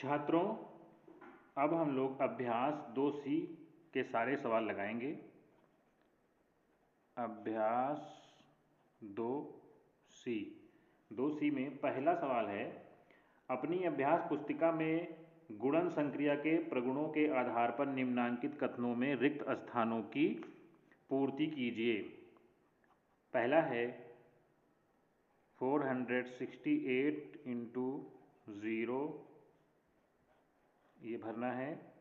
छात्रों, अब हम लोग अभ्यास 2C के सारे सवाल लगाएंगे। अभ्यास 2C 2C में पहला सवाल है, अपनी अभ्यास पुस्तिका में गुणन संक्रिया के प्रगुणों के आधार पर निम्नांकित कथनों में रिक्त स्थानों की पूर्ति कीजिए। पहला है 468 इंटू 0, ये भरना है।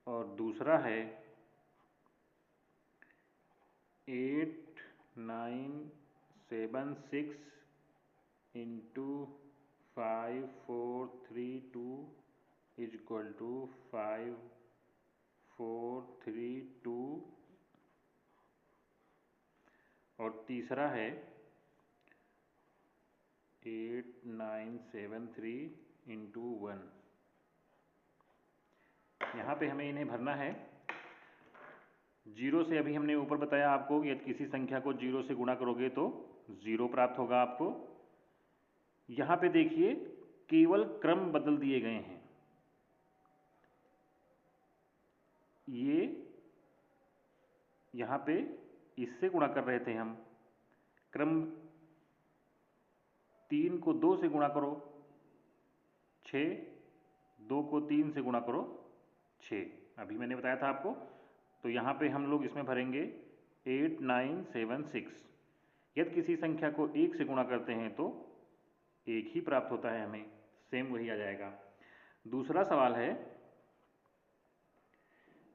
और दूसरा है 8976 इंटू 5432 इज इक्वल टू 5432। और तीसरा है 8973 इंटू 1। यहाँ पे हमें इन्हें भरना है। जीरो से अभी हमने ऊपर बताया आपको कि यदि किसी संख्या को जीरो से गुणा करोगे तो जीरो प्राप्त होगा आपको। यहाँ पे देखिए केवल क्रम बदल दिए गए हैं। ये यहाँ पे इससे गुणा कर रहे थे हम, क्रम 3 को 2 से गुणा करो 6, 2 को 3 से गुणा करो 6, अभी मैंने बताया था आपको। तो यहाँ पे हम लोग इसमें भरेंगे 8976। यदि किसी संख्या को 1 से गुणा करते हैं तो 1 ही प्राप्त होता है, हमें सेम वही आ जाएगा। दूसरा सवाल है,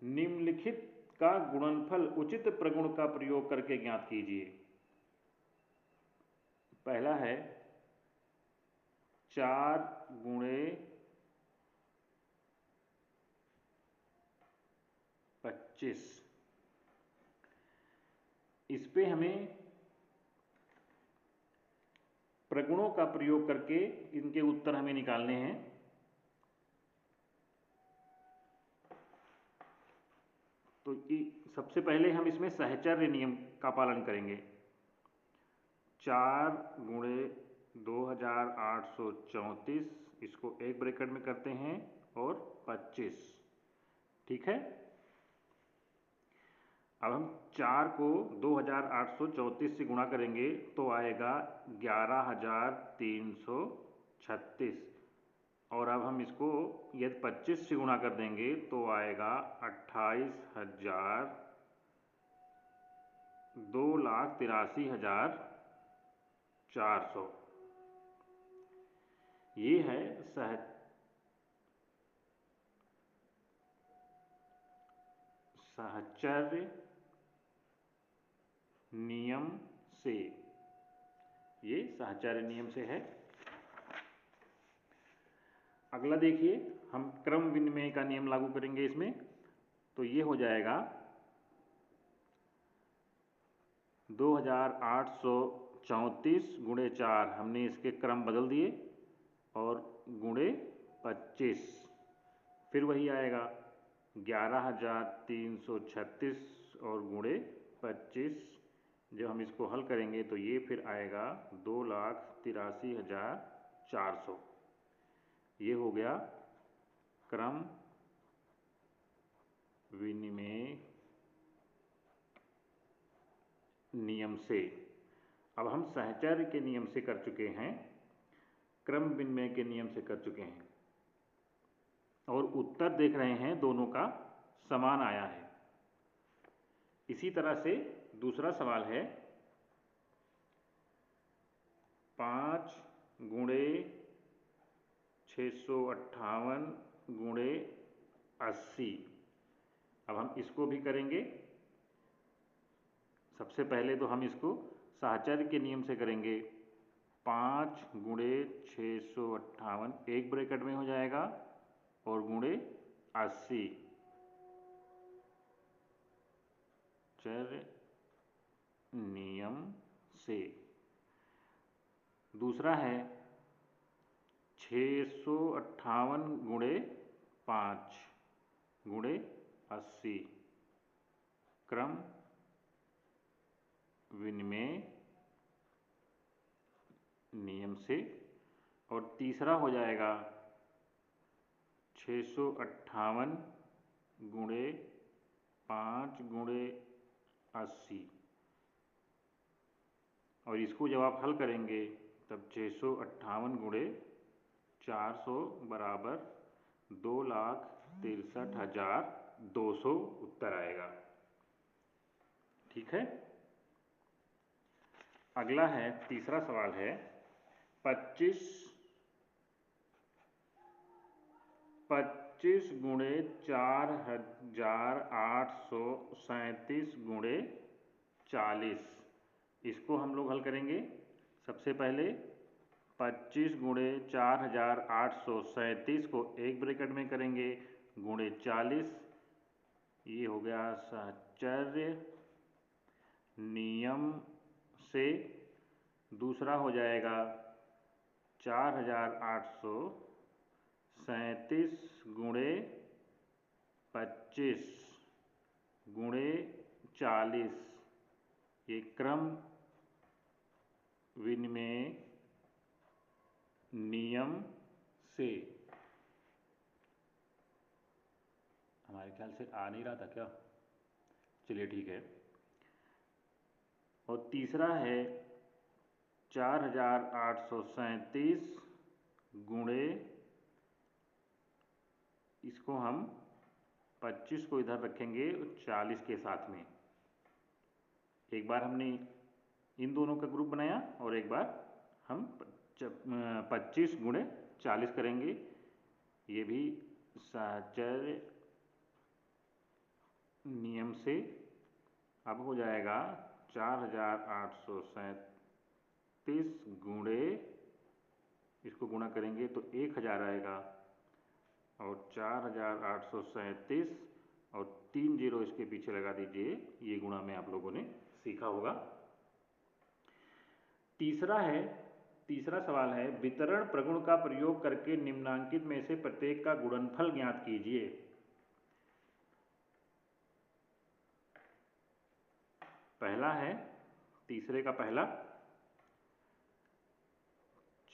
निम्नलिखित का गुणनफल उचित प्रगुण का प्रयोग करके ज्ञात कीजिए। पहला है 4 गुणे 25। इस पे हमें प्रगुणों का प्रयोग करके इनके उत्तर हमें निकालने हैं। तो सबसे पहले हम इसमें सहचर्य नियम का पालन करेंगे। 4 गुणे 2834, इसको एक ब्रैकेट में करते हैं, और 25, ठीक है। अब हम 4 को 2834 से गुणा करेंगे तो आएगा 11336। और अब हम इसको यदि 25 से गुणा कर देंगे तो आएगा 28,000, 2,83,400। ये है सहचर्य नियम से, ये सहचर्य नियम से है। अगला देखिए, हम क्रम विनिमय का नियम लागू करेंगे इसमें। तो ये हो जाएगा 2834 गुणे 4, हमने इसके क्रम बदल दिए, और गुणे 25, फिर वही आएगा 11,336 और गुणे 25। जब हम इसको हल करेंगे तो ये फिर आएगा 2,83,400। ये हो गया क्रम विनिमय नियम से। अब हम सहचर्य के नियम से कर चुके हैं, क्रम विनिमय के नियम से कर चुके हैं, और उत्तर देख रहे हैं दोनों का समान आया है। इसी तरह से दूसरा सवाल है 5 गुणे 658 गुणे 80। अब हम इसको भी करेंगे। सबसे पहले तो हम इसको सहचर्य के नियम से करेंगे। 5 गुणे 658 एक ब्रैकेट में हो जाएगा, और गुणे 80 चर नियम से। दूसरा है 658 गुणे 5 गुणे 80 क्रम विनिमय नियम से। और तीसरा हो जाएगा 658 गुणे 5 गुणे 80, और इसको जब आप हल करेंगे तब 658 गुणे 400 बराबर 2,63,200 उत्तर आएगा। ठीक है। अगला है, तीसरा सवाल है 25 गुणे 4,837 गुणे 40। इसको हम लोग हल करेंगे। सबसे पहले 25 गुणे 4,837 को एक ब्रैकेट में करेंगे, गुणे 40, ये हो गया साहचर्य नियम से। दूसरा हो जाएगा 4,837 गुणे 25 गुणे 40, ये क्रम विनिमय नियम से। हमारे ख्याल से आ नहीं रहा था क्या? चलिए ठीक है। और तीसरा है 4,837 गुणे, इसको हम 25 को इधर रखेंगे 40 के साथ में। एक बार हमने इन दोनों का ग्रुप बनाया और एक बार हम 25 गुणे 40 करेंगे। ये भी साहचर्य नियम से। अब हो जाएगा 4,837 गुणे, इसको गुणा करेंगे तो 1,000 आएगा, और 4,837 और 3 जीरो इसके पीछे लगा दीजिए। ये गुणा में आप लोगों ने सीखा होगा। तीसरा सवाल है वितरण प्रगुण का प्रयोग करके निम्नांकित में से प्रत्येक का गुणनफल ज्ञात कीजिए। पहला है, तीसरे का पहला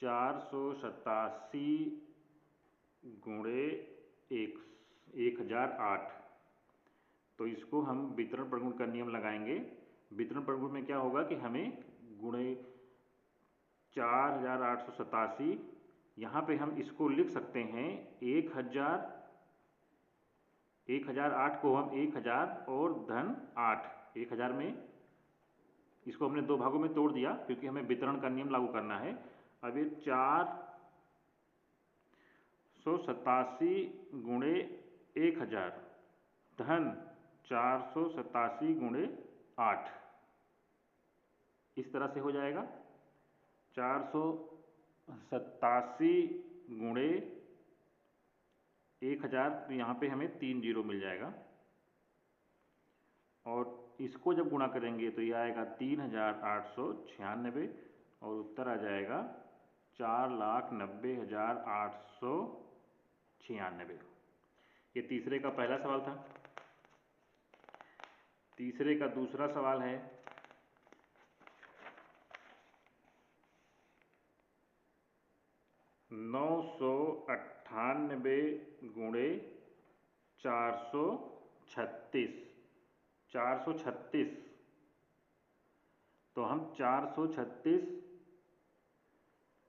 487 गुणे 1,008, तो इसको हम वितरण प्रगुण का नियम लगाएंगे। वितरण प्रगुण में क्या होगा कि हमें गुणे 4,887, यहाँ पे हम इसको लिख सकते हैं 1,008 को हम 1,000 और धन 8, 1,000 में इसको हमने दो भागों में तोड़ दिया क्योंकि हमें वितरण का नियम लागू करना है। अब ये 487 गुणे 1,000 धन 487 गुणे 8, इस तरह से हो जाएगा। 487 गुणे 1,000, तो यहाँ पे हमें 3 जीरो मिल जाएगा, और इसको जब गुणा करेंगे तो ये आएगा 3,896, और उत्तर आ जाएगा 4,90,896। ये तीसरे का पहला सवाल था। तीसरे का दूसरा सवाल है 998 गुणे 436, 436, तो हम 436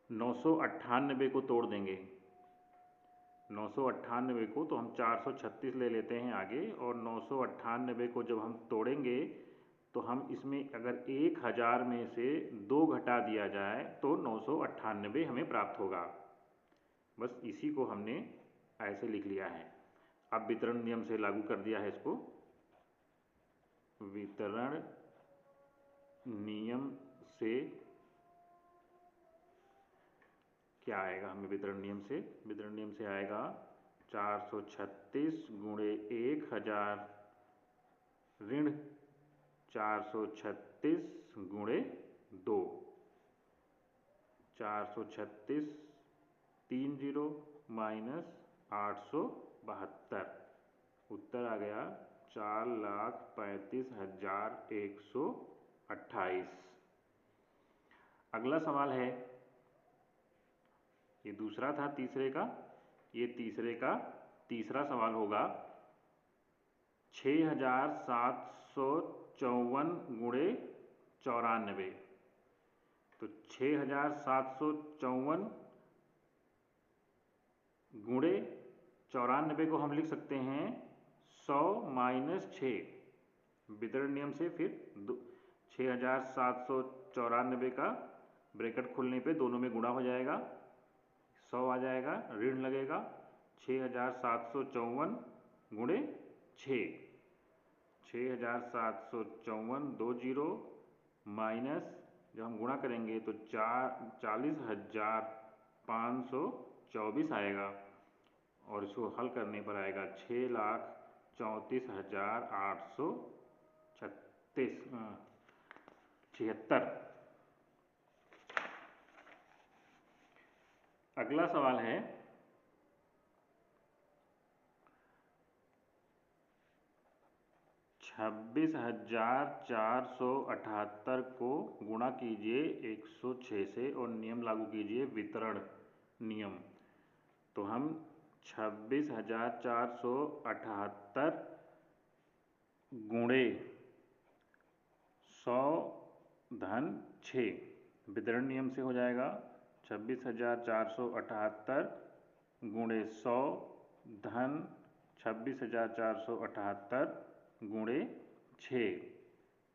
998 को तोड़ देंगे। 998 को तो हम 436 ले लेते हैं आगे, और 998 को जब हम तोड़ेंगे तो हम इसमें अगर 1,000 में से 2 घटा दिया जाए तो 998 हमें प्राप्त होगा। बस इसी को हमने ऐसे लिख लिया है। अब वितरण नियम से लागू कर दिया है इसको। वितरण नियम से क्या आएगा हमें? वितरण नियम से आएगा 436 गुणे 1,000 ऋण 436 गुणे 2, 436 3 जीरो माइनस 872, उत्तर आ गया 4,35,128। अगला सवाल है, ये दूसरा था तीसरे का, ये तीसरे का तीसरा सवाल होगा 6754 गुणे 94। तो 6754 गुणे 94 को हम लिख सकते हैं 100 - 6 वितरण नियम से। फिर 6794 का ब्रैकेट खोलने पे दोनों में गुणा हो जाएगा, 100 आ जाएगा, ऋण लगेगा 6754 गुणे 6, 6754 2 जीरो माइनस जब हम गुणा करेंगे तो 40,524 आएगा और इसको हल करने पर आएगा 6,34,876। अगला सवाल है 26,478 को गुणा कीजिए 106 से और नियम लागू कीजिए वितरण नियम। तो हम 26,478 गुणे 100 धन 6 वितरण नियम से हो जाएगा 26,478 गुणे 100 धन 26,478 गुणे 6।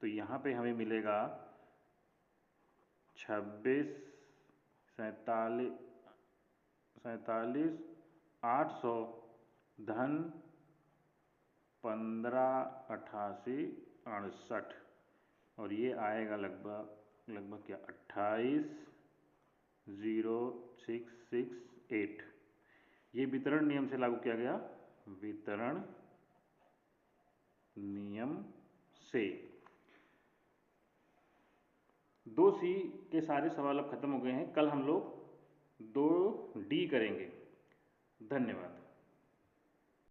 तो यहाँ पे हमें मिलेगा 47,800 धन 158868 और ये आएगा लगभग क्या 28,0668। ये वितरण नियम से लागू किया गया, वितरण नियम से। 2C के सारे सवाल अब खत्म हो गए हैं। कल हम लोग 2D करेंगे। धन्यवाद।